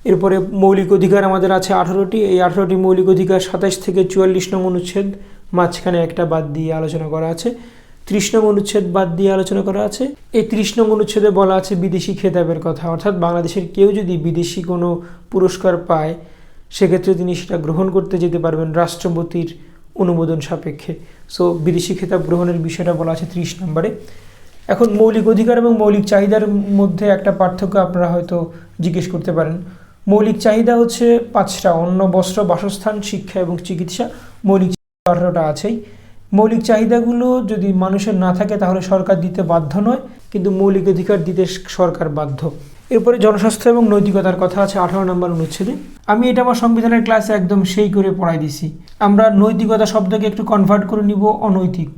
এরপরে মৌলিক অধিকার আমাদের আছে 18টি। এই 18টি মৌলিক অধিকার 27 থেকে 44 নং অনুচ্ছেদ, মাঝখানে একটা বাদ দিয়ে আলোচনা করা আছে। 30 নং অনুচ্ছেদ বাদ দিয়ে আলোচনা করা আছে। এই 30 নং অনুচ্ছেদে বলা আছে বিদেশি খেতাবের কথা, অর্থাৎ বাংলাদেশের কেউ যদি বিদেশি কোনো পুরস্কার পায় সেক্ষেত্রে তিনি সেটা গ্রহণ করতে যেতে পারবেন রাষ্ট্রপতির অনুমোদন সাপেক্ষে। সো বিদেশি খেতাব গ্রহণের বিষয়টা বলা আছে 30 নম্বরে। এখন মৌলিক অধিকার এবং মৌলিক চাহিদার মধ্যে একটা পার্থক্য আপনারা হয়তো জিজ্ঞেস করতে পারেন। মৌলিক চাহিদা হচ্ছে 5টা, অন্ন, বস্ত্র, বাসস্থান, শিক্ষা এবং চিকিৎসা। মৌলিক 18টা আছেই। মৌলিক চাহিদাগুলো যদি মানুষের না থাকে তাহলে সরকার দিতে বাধ্য নয়, কিন্তু মৌলিক অধিকার দিতে সরকার বাধ্য। এরপরে জনস্বাস্থ্য এবং নৈতিকতার কথা আছে 18 নম্বর অনুচ্ছেদে। আমি এটা আমার সংবিধানের ক্লাসে একদম সেই করে পড়াই দিছি। আমরা নৈতিকতা শব্দকে একটু কনভার্ট করে নিব অনৈতিক।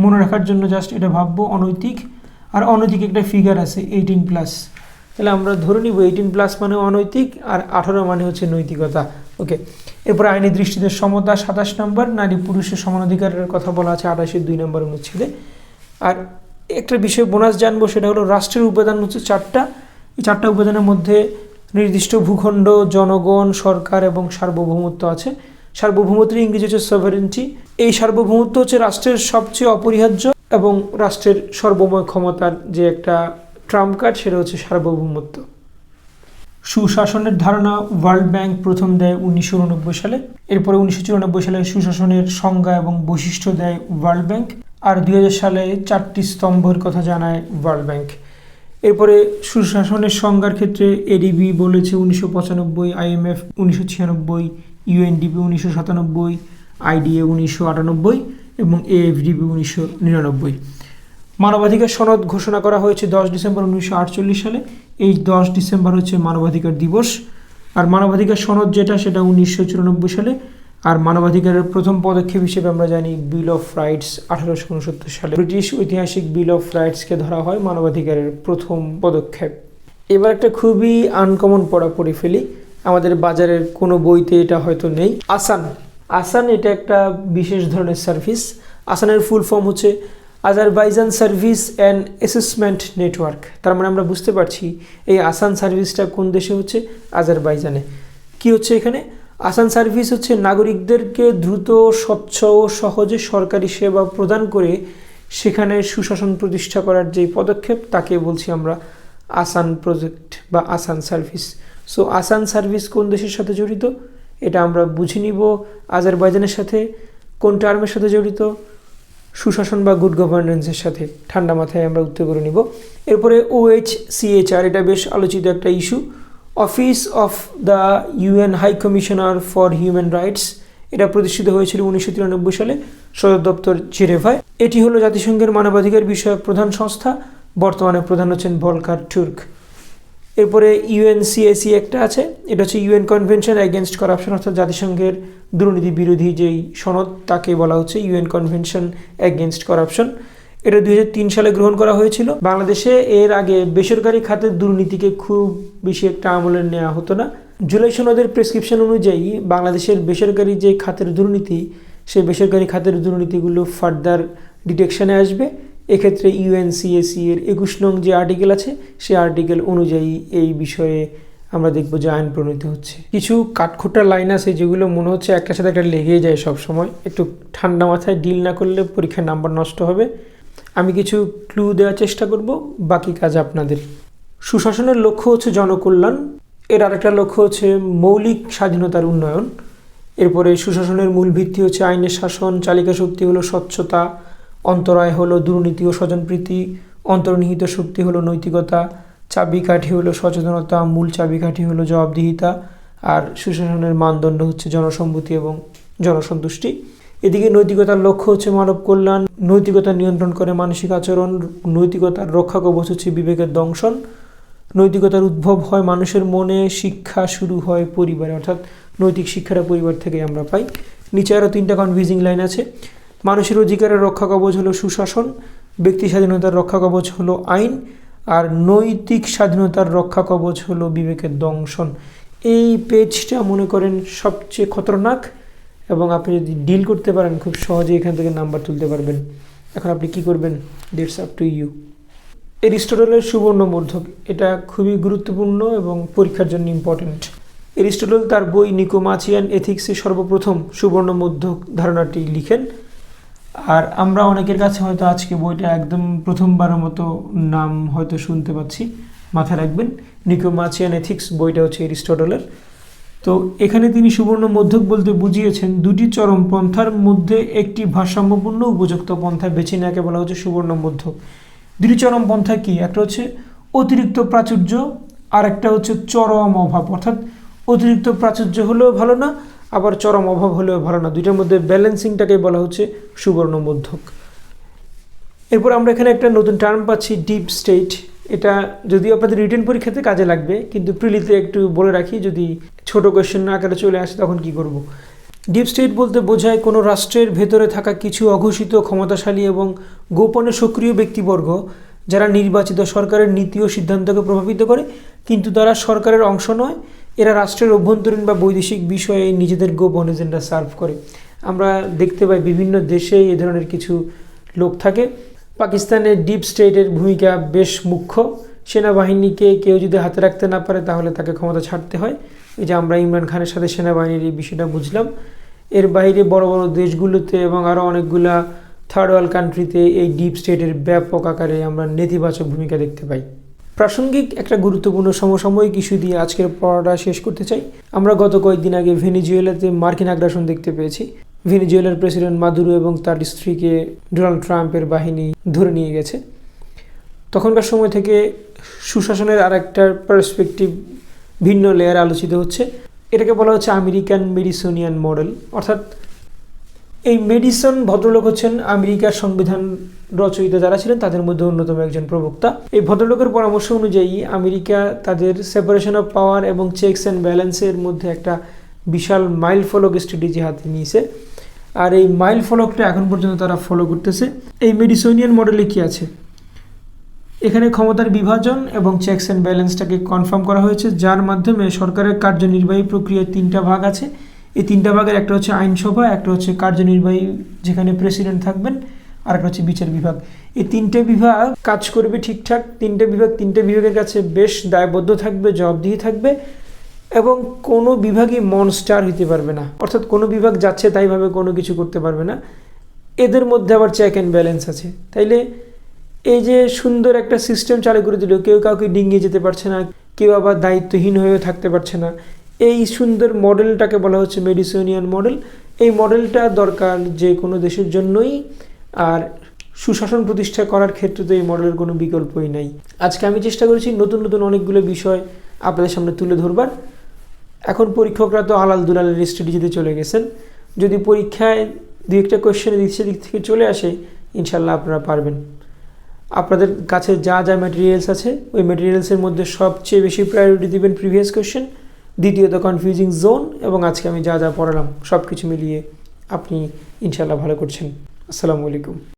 মনে রাখার জন্য জাস্ট এটা ভাববো অনৈতিক। আর অনৈতিক একটা ফিগার আছে 18+। তাহলে আমরা ধরে নিব 18+ মানে অনৈতিক, আর 18 মানে হচ্ছে নৈতিকতা। ওকে। এরপর আইনি দৃষ্টিতে সমতা 27 নম্বর। নারী পুরুষের সমান অধিকারের কথা বলা আছে 28-এর 2 নম্বর অনুচ্ছেদে। আর একটা বিষয় বোনাস জানবো, সেটা হলো রাষ্ট্রের উপাদান হচ্ছে 4টা। এই 4টা উপাদানের মধ্যে নির্দিষ্ট ভূখণ্ড, জনগণ, সরকার এবং সার্বভৌমত্ব আছে। সার্বভৌমত্বের ইংরেজি হচ্ছে সভারেন্টি। এই সার্বভৌমত্ব হচ্ছে রাষ্ট্রের সবচেয়ে অপরিহার্য এবং রাষ্ট্রের সর্বময় ক্ষমতার যে একটা ট্রাম্প কার্ড, সেটা হচ্ছে সার্বভৌমত্ব। সুশাসনের ধারণা ওয়ার্ল্ড ব্যাংক প্রথম দেয় 1989 সালে। এরপরে 1994 সালে সুশাসনের সংজ্ঞা এবং বৈশিষ্ট্য দেয় ওয়ার্ল্ড ব্যাংক। আর 2000 সালে 4টি স্তম্ভের কথা জানায় ওয়ার্ল্ড ব্যাংক। এরপরে সুশাসনের সংজ্ঞার ক্ষেত্রে এডিবি বলেছে 1995, IMF 1996, ইউএনডিপি 1997, আইডিএ 1998 এবং এএফডিবি 1999। মানবাধিকার সনদ ঘোষণা করা হয়েছে 10 ডিসেম্বর 1948 সালে। এই 10 ডিসেম্বর হচ্ছে মানবাধিকার দিবস। আর মানবাধিকার সনদ যেটা, সেটা 1994 সালে। আর মানবাধিকারের প্রথম পদক্ষেপ হিসেবে আমরা জানি বিল অফ রাইটস 1869 সালে। ব্রিটিশ ঐতিহাসিক বিল অফ রাইটসকে ধরা হয় মানবাধিকারের প্রথম পদক্ষেপ। এবার একটা খুবই আনকমন পড়া পড়ে ফেলি, আমাদের বাজারের কোনো বইতে এটা হয়তো নেই। আসান এটা একটা বিশেষ ধরনের সার্ভিস। আসানের ফুল ফর্ম হচ্ছে Azerbaijan service and assessment network. তার মানে আমরা বুঝতে পারছি এই আসান সার্ভিসটা কোন দেশে হচ্ছে? আজারবাইজানে। কি হচ্ছে এখানে? আসান সার্ভিস হচ্ছে নাগরিকদেরকে দ্রুত, স্বচ্ছ ও সহজে সরকারি সেবা প্রদান করে সেখানে সুশাসন প্রতিষ্ঠা করার যে পদক্ষেপ তাকে বলছি আমরা আসান প্রজেক্ট বা আসান সার্ভিস। সো আসান সার্ভিস কোন দেশের সাথে জড়িত এটা আমরা বুঝে নিব। আজারবাইজানের সাথে। কোন টার্মের সাথে জড়িত? সুশাসন বা গুড গভর্নেন্সের সাথে। ঠান্ডা মাথায় আমরা উত্তর করে নিব। এরপরে OHCHR, এটা বেশ আলোচিত একটা issue. Office of the UN high commissioner for human rights, এটা প্রতিষ্ঠিত হয়েছিল 1993 সালে, সদর দপ্তর জেনেভায়। এটি হলো জাতিসংঘের মানবাধিকার বিষয়ক প্রধান সংস্থা। বর্তমানে প্রধান হচ্ছেন ভলকার টুর্ক। এরপরে UNCAC একটা আছে, এটা হচ্ছে UN কনভেনশন এগেনস্ট করাপশন, অর্থাৎ জাতিসংঘের দুর্নীতি বিরোধী যেই সনদ তাকে বলা হচ্ছে UN কনভেনশন এগেনস্ট করাপশন। এটা 2003 সালে গ্রহণ করা হয়েছিল। বাংলাদেশে এর আগে বেসরকারি খাতের দুর্নীতিকে খুব বেশি একটা আমলে নেওয়া হতো না। জুলাই সনদের প্রেসক্রিপশন অনুযায়ী বাংলাদেশের বেসরকারি যে খাতের দুর্নীতি, সেই বেসরকারি খাতের দুর্নীতিগুলো ফার্দার ডিটেকশনে আসবে। এক্ষেত্রে UNCAC এর 21 নং যে আর্টিকেল আছে, সেই আর্টিকেল অনুযায়ী এই বিষয়ে আমরা দেখব যে আইন প্রণীত হচ্ছে। কিছু কাঠখোট্টা লাইন আছে যেগুলো মনে হচ্ছে একটার সাথে একটা লেগেই যায় সব সময়। একটু ঠান্ডা মাথায় ডিল না করলে পরীক্ষার নাম্বার নষ্ট হবে। আমি কিছু ক্লু দেওয়ার চেষ্টা করব, বাকি কাজ আপনাদের। সুশাসনের লক্ষ্য হচ্ছে জনকল্যাণ। এর আরেকটা লক্ষ্য হচ্ছে মৌলিক স্বাধীনতার উন্নয়ন। এরপরে সুশাসনের মূল ভিত্তি হচ্ছে আইনের শাসন, চালিকা শক্তি হলো স্বচ্ছতা, অন্তরায় হলো দুর্নীতি ও স্বজনপ্রীতি, অন্তর্নিহিত শক্তি হলো নৈতিকতা, চাবিকাঠি হলো সচেতনতা, মূল চাবিকাঠি হলো জবাবদিহিতা, আর সুশাসনের মানদণ্ড হচ্ছে জনসম্মতি এবং জনসন্তুষ্টি। এদিকে নৈতিকতার লক্ষ্য হচ্ছে মানব কল্যাণ, নৈতিকতা নিয়ন্ত্রণ করে মানসিক আচরণ, নৈতিকতার রক্ষা কবচ হচ্ছে বিবেকের দংশন, নৈতিকতার উদ্ভব হয় মানুষের মনে, শিক্ষা শুরু হয় পরিবারে, অর্থাৎ নৈতিক শিক্ষাটা পরিবার থেকে আমরা পাই। নিচে আরও 3টা কনফিউজিং লাইন আছে। মানুষের অধিকারের রক্ষা কবচ হলো সুশাসন, ব্যক্তি স্বাধীনতার রক্ষা কবচ হলো আইন, আর নৈতিক স্বাধীনতার রক্ষা কবচ হলো বিবেকের দংশন। এই পেজটা মনে করেন সবচেয়ে খতরনাক, এবং আপনি যদি ডিল করতে পারেন খুব সহজে এখান থেকে নাম্বার তুলতে পারবেন। এখন আপনি কি করবেন, দ্যাটস আপ টু ইউ। এরিস্টটলের সুবর্ণ মধ্যক, এটা খুবই গুরুত্বপূর্ণ এবং পরীক্ষার জন্য ইম্পর্টেন্ট। এরিস্টটল তার বই নিকোমাচিয়ান এথিক্সে সর্বপ্রথম সুবর্ণ মধ্যক ধারণাটি লিখেন। আর আমরা অনেকের কাছে হয়তো আজকে বইটা একদম প্রথমবারের মতো নাম হয়তো শুনতে পাচ্ছি, মাথায় রাখবেন। নিকোমাচিয়ান এথিক্স বইটা হচ্ছে এরিস্টটলের। তো এখানে তিনি সুবর্ণ মধ্যক বলতে বুঝিয়েছেন দুটি চরম পন্থার মধ্যে একটি ভারসাম্যপূর্ণ উপযুক্ত পন্থা বেছে নেওয়াকে বলা হচ্ছে সুবর্ণ মধ্যক। দুটি চরম পন্থা কি? একটা হচ্ছে অতিরিক্ত প্রাচুর্য, আর একটা হচ্ছে চরম অভাব, অর্থাৎ অতিরিক্ত প্রাচুর্য হলেও ভালো না, আবার চরম অভাব হলেও ভালো না। দুইটার মধ্যে ব্যালেন্সিংটাকে বলা হচ্ছে সুবর্ণ মধ্যক। এরপর আমরা এখানে একটা নতুন টার্ম পাচ্ছি, ডিপ স্টেট। এটা যদিও আপনাদের রিটেন পরীক্ষাতে কাজে লাগবে, কিন্তু প্রিলিতে একটু বলে রাখি, যদি ছোট কোয়েশ্চেন আকারে চলে আসে তখন কি করব। ডিপ স্টেট বলতে বোঝায় কোনো রাষ্ট্রের ভেতরে থাকা কিছু অঘোষিত, ক্ষমতাশালী এবং গোপনে সক্রিয় ব্যক্তিবর্গ যারা নির্বাচিত সরকারের নীতি ও সিদ্ধান্তকে প্রভাবিত করে, কিন্তু তারা সরকারের অংশ নয়। এরা রাষ্ট্রের অভ্যন্তরীণ বা বৈদেশিক বিষয়ে নিজেদের গোপন এজেন্ডা সার্ভ করে। আমরা দেখতে পাই বিভিন্ন দেশে এ ধরনের কিছু লোক থাকে। পাকিস্তানের ডিপ স্টেটের ভূমিকা বেশ মুখ্য। সেনাবাহিনীকে কেউ যদি হাতে রাখতে না পারে তাহলে তাকে ক্ষমতা ছাড়তে হয়। এই যে আমরা ইমরান খানের সাথে সেনাবাহিনীর এই বিষয়টা বুঝলাম। এর বাইরে বড় বড় দেশগুলোতে এবং আরও অনেকগুলা থার্ড ওয়ার্ল্ড কান্ট্রিতে এই ডিপ স্টেটের ব্যাপক আকারে আমরা নেতিবাচক ভূমিকা দেখতে পাই। প্রাসঙ্গিক একটা গুরুত্বপূর্ণ সমসাময়িক ইস্যু দিয়ে আজকের পড়াটা শেষ করতে চাই। আমরা গত কয়েকদিন আগে ভেনেজুয়েলাতে মার্কিন আগ্রাসন দেখতে পেয়েছি। ভেনেজুয়েলার প্রেসিডেন্ট মাদুরো এবং তার স্ত্রীকে ডোনাল্ড ট্রাম্পের বাহিনী ধরে নিয়ে গেছে। তখনকার সময় থেকে সুশাসনের আর একটা পার্সপেক্টিভ, ভিন্ন লেয়ার আলোচিত হচ্ছে। এটাকে বলা হচ্ছে আমেরিকান মেডিসোনিয়ান মডেল। অর্থাৎ এই মেডিসন ভদ্রলোক হচ্ছেন আমেরিকার সংবিধান রচয়িতা যারা ছিলেন তাদের মধ্যে অন্যতম একজন প্রবক্তা। এই ভদ্রলোকের পরামর্শ অনুযায়ী আমেরিকা তাদের সেপারেশন অফ পাওয়ার এবং চেকস অ্যান্ড ব্যালেন্সের মধ্যে একটা বিশাল মাইল ফলক স্ট্র্যাটেজি হাতে নিয়েছে। আর এই মাইল ফলকটা এখন পর্যন্ত তারা ফলো করতেছে। এই মেডিসোনিয়ান মডেলে কি আছে? এখানে ক্ষমতার বিভাজন এবং চেকস অ্যান্ড ব্যালেন্সটাকে কনফার্ম করা হয়েছে, যার মাধ্যমে সরকারের কার্যনির্বাহী প্রক্রিয়ায় 3টা ভাগ আছে। এই 3টা ভাগের একটা হচ্ছে আইনসভা, একটা হচ্ছে কার্যনির্বাহী যেখানে প্রেসিডেন্ট থাকবেন, আর একটা হচ্ছে বিচার বিভাগ। এই 3টে বিভাগ কাজ করবে ঠিকঠাক। 3টে বিভাগের কাছে বেশ দায়বদ্ধ থাকবে, জবাবদিহি থাকবে, এবং কোনো বিভাগই মনস্টার হতে পারবে না। অর্থাৎ কোনো বিভাগ যাচ্ছে তাইভাবে কোনো কিছু করতে পারবে না। এদের মধ্যে আবার চেক অ্যান্ড ব্যালেন্স আছে। তাইলে এই যে সুন্দর একটা সিস্টেম চালু করে দিল, কেউ কাউকে ডিঙিয়ে যেতে পারছে না, কেউ আবার দায়িত্বহীন হয়েও থাকতে পারছে না, এই সুন্দর মডেলটাকে বলা হচ্ছে মেডিসোনিয়ান মডেল। এই মডেলটা দরকার যে কোনো দেশের জন্যই, আর সুশাসন প্রতিষ্ঠা করার ক্ষেত্রে তো এই মডেলের কোনো বিকল্পই নাই। আজকে আমি চেষ্টা করেছি নতুন নতুন অনেকগুলো বিষয় আপনাদের সামনে তুলে ধরবার। এখন পরীক্ষকরা তো আলাল দুলালের স্ট্র্যাটেজিতে চলে গেছেন, যদি পরীক্ষায় দু একটা কোয়েশ্চেনের দিক থেকে চলে আসে ইনশাল্লাহ আপনারা পারবেন। আপনাদের কাছে যা যা ম্যাটেরিয়ালস আছে ওই ম্যাটেরিয়ালসের মধ্যে সবচেয়ে বেশি প্রায়োরিটি দিবেন প্রিভিয়াস কোয়েশ্চেন, দ্বিতীয়ত কনফিউজিং জোন, এবং আজকে আমি যা যা পড়ালাম সব কিছু মিলিয়ে আপনি ইনশাল্লাহ ভালো করছেন। আসসালামু আলাইকুম।